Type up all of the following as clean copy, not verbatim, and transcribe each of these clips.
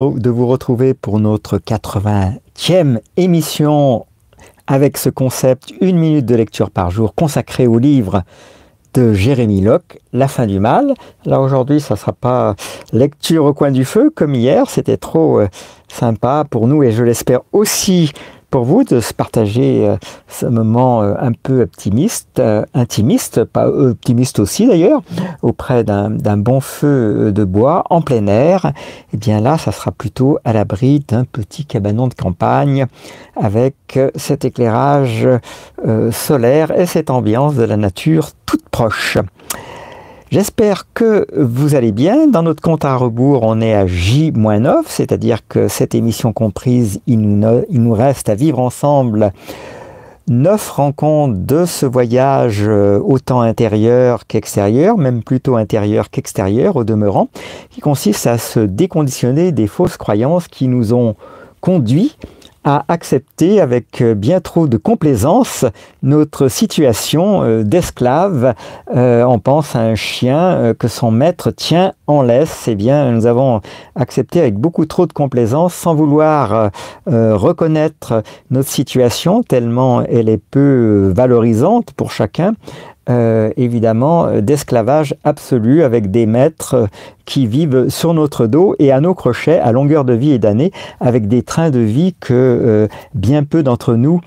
de vous retrouver pour notre 80e émission avec ce concept 1 minute de lecture par jour consacré au livre de Jérémie Locke, La fin du mal. Alors aujourd'hui, ça ne sera pas lecture au coin du feu comme hier, c'était trop sympa pour nous et je l'espère aussi pour vous de se partager ce moment un peu optimiste, intimiste, pas optimiste aussi d'ailleurs, auprès d'un bon feu de bois en plein air. Et bien là, ça sera plutôt à l'abri d'un petit cabanon de campagne avec cet éclairage solaire et cette ambiance de la nature toute proche. J'espère que vous allez bien. Dans notre compte à rebours, on est à J-9, c'est-à-dire que cette émission comprise, il nous reste à vivre ensemble 9 rencontres de ce voyage autant intérieur qu'extérieur, même plutôt intérieur qu'extérieur au demeurant, qui consiste à se déconditionner des fausses croyances qui nous ont conduits à accepter avec bien trop de complaisance notre situation d'esclave. On pense à un chien que son maître tient en laisse. Eh bien, nous avons accepté avec beaucoup trop de complaisance sans vouloir reconnaître notre situation tellement elle est peu valorisante pour chacun. Évidemment d'esclavage absolu avec des maîtres qui vivent sur notre dos et à nos crochets à longueur de vie et d'années avec des trains de vie que bien peu d'entre nous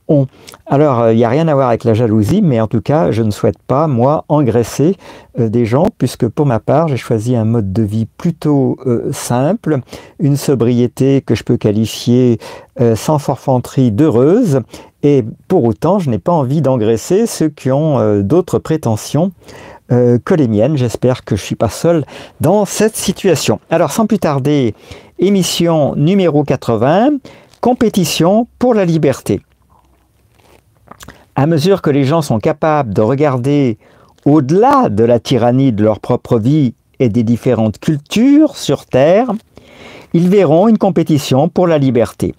ont. Alors il n'y a rien à voir avec la jalousie, mais en tout cas je ne souhaite pas moi engraisser des gens puisque pour ma part j'ai choisi un mode de vie plutôt simple, une sobriété que je peux qualifier sans forfanterie d'heureuse. Et pour autant, je n'ai pas envie d'engraisser ceux qui ont d'autres prétentions que les miennes. J'espère que je ne suis pas seul dans cette situation. Alors, sans plus tarder, émission numéro 80, compétition pour la liberté. À mesure que les gens sont capables de regarder au-delà de la tyrannie de leur propre vie et des différentes cultures sur Terre, ils verront une compétition pour la liberté.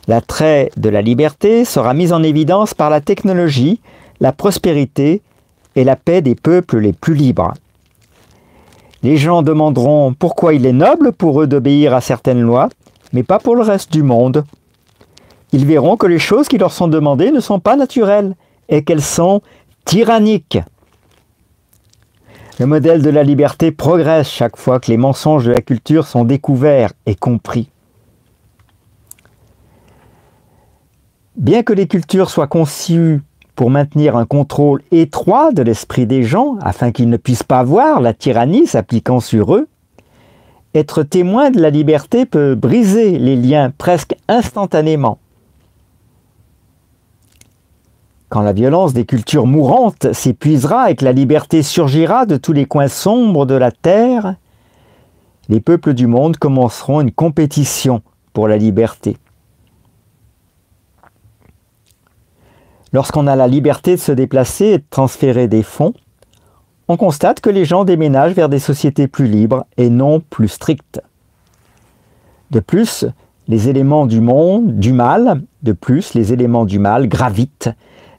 L'attrait de la liberté sera mis en évidence par la technologie, la prospérité et la paix des peuples les plus libres. Les gens demanderont pourquoi il est noble pour eux d'obéir à certaines lois, mais pas pour le reste du monde. Ils verront que les choses qui leur sont demandées ne sont pas naturelles et qu'elles sont tyranniques. Le modèle de la liberté progresse chaque fois que les mensonges de la culture sont découverts et compris. Bien que les cultures soient conçues pour maintenir un contrôle étroit de l'esprit des gens, afin qu'ils ne puissent pas voir la tyrannie s'appliquant sur eux, être témoin de la liberté peut briser les liens presque instantanément. Quand la violence des cultures mourantes s'épuisera et que la liberté surgira de tous les coins sombres de la terre, les peuples du monde commenceront une compétition pour la liberté. Lorsqu'on a la liberté de se déplacer et de transférer des fonds, on constate que les gens déménagent vers des sociétés plus libres et non plus strictes. De plus, les éléments du mal gravitent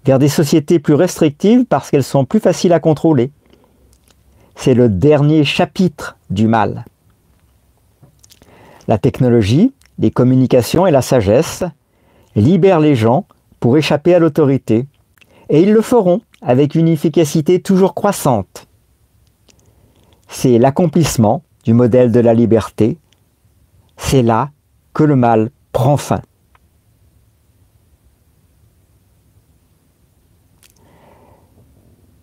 vers des sociétés plus restrictives parce qu'elles sont plus faciles à contrôler. C'est le dernier chapitre du mal. La technologie, les communications et la sagesse libèrent les gens pour échapper à l'autorité, et ils le feront avec une efficacité toujours croissante. C'est l'accomplissement du modèle de la liberté, c'est là que le mal prend fin.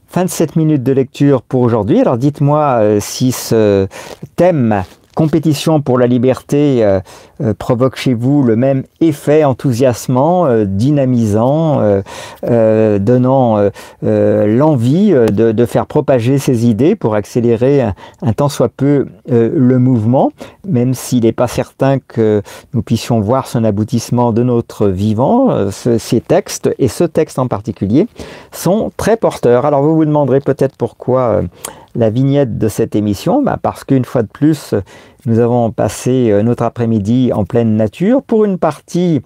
Fin de cette minute de lecture pour aujourd'hui. Alors dites-moi si ce thème compétition pour la liberté provoque chez vous le même effet enthousiasmant, dynamisant, donnant l'envie de faire propager ces idées pour accélérer un tant soit peu le mouvement, même s'il n'est pas certain que nous puissions voir son aboutissement de notre vivant. Ces textes, et ce texte en particulier, sont très porteurs. Alors vous vous demanderez peut-être pourquoi la vignette de cette émission, parce qu'une fois de plus, nous avons passé notre après-midi en pleine nature pour une partie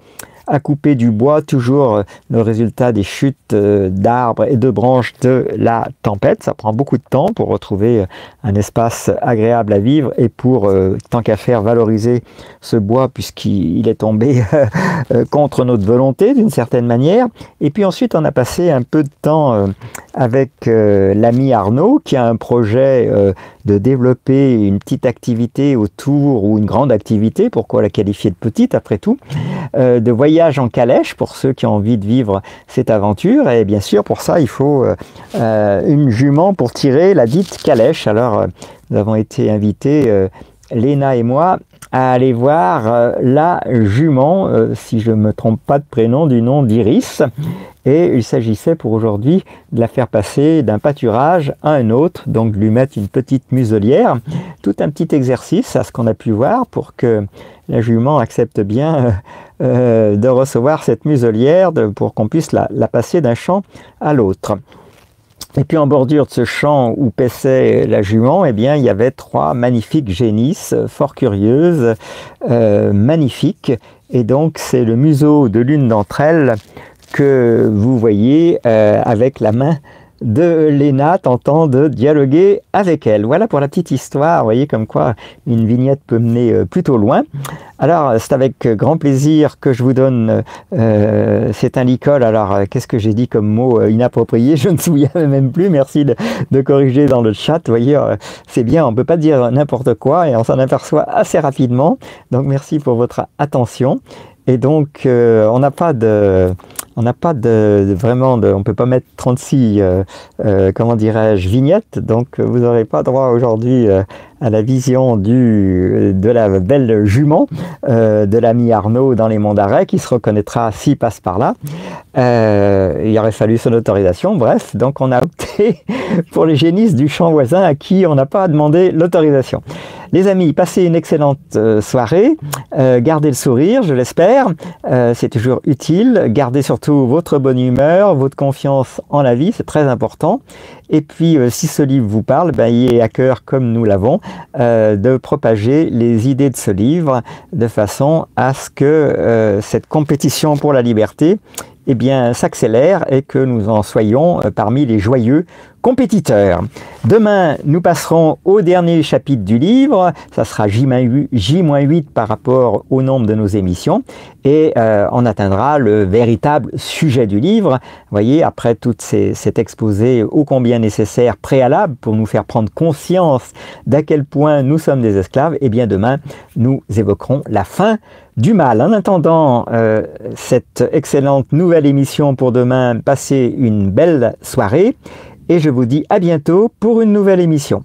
à couper du bois, toujours le résultat des chutes d'arbres et de branches de la tempête. Ça prend beaucoup de temps pour retrouver un espace agréable à vivre et pour, tant qu'à faire, valoriser ce bois puisqu'il est tombé contre notre volonté d'une certaine manière. Et puis ensuite, on a passé un peu de temps avec l'ami Arnaud qui a un projet de développer une petite activité autour, ou une grande activité, pourquoi la qualifier de petite après tout, de voyage en calèche pour ceux qui ont envie de vivre cette aventure. Et bien sûr, pour ça, il faut une jument pour tirer la dite calèche. Alors, nous avons été invités, Léna et moi, à aller voir la jument, si je ne me trompe pas de prénom, du nom d'Iris. Et il s'agissait pour aujourd'hui de la faire passer d'un pâturage à un autre, donc de lui mettre une petite muselière. Tout un petit exercice à ce qu'on a pu voir pour que la jument accepte bien de recevoir cette muselière, pour qu'on puisse la passer d'un champ à l'autre. Et puis en bordure de ce champ où paissait la jument, eh bien, il y avait 3 magnifiques génisses, fort curieuses, magnifiques. Et donc c'est le museau de l'une d'entre elles que vous voyez avec la main de Léna tentant de dialoguer avec elle. Voilà pour la petite histoire. Vous voyez comme quoi une vignette peut mener plutôt loin. Alors c'est avec grand plaisir que je vous donne c'est un licol. Alors qu'est-ce que j'ai dit comme mot inapproprié? Je ne me souviens même plus. Merci de corriger dans le chat. Vous voyez, c'est bien, on ne peut pas dire n'importe quoi et on s'en aperçoit assez rapidement. Donc merci pour votre attention. Et donc on peut pas mettre 36 comment dirais-je, vignettes, donc vous n'aurez pas droit aujourd'hui à la vision de la belle jument de l'ami Arnaud dans les Monts d'Arrée, qui se reconnaîtra s'il passe par là. Il aurait fallu son autorisation. Bref, donc on a opté pour les génisses du champ voisin à qui on n'a pas demandé l'autorisation. Les amis, passez une excellente soirée, gardez le sourire, je l'espère, c'est toujours utile, gardez surtout votre bonne humeur, votre confiance en la vie, c'est très important. Et puis, si ce livre vous parle, ayez à cœur, comme nous l'avons, de propager les idées de ce livre de façon à ce que cette compétition pour la liberté s'accélère et que nous en soyons parmi les joyeux compétiteurs. Demain, nous passerons au dernier chapitre du livre. Ça sera J-8 par rapport au nombre de nos émissions. Et on atteindra le véritable sujet du livre. Vous voyez, après tout cet exposé ô combien nécessaire, préalable, pour nous faire prendre conscience d'à quel point nous sommes des esclaves, demain, nous évoquerons la fin du mal. En attendant cette excellente nouvelle émission pour demain, passez une belle soirée et je vous dis à bientôt pour une nouvelle émission.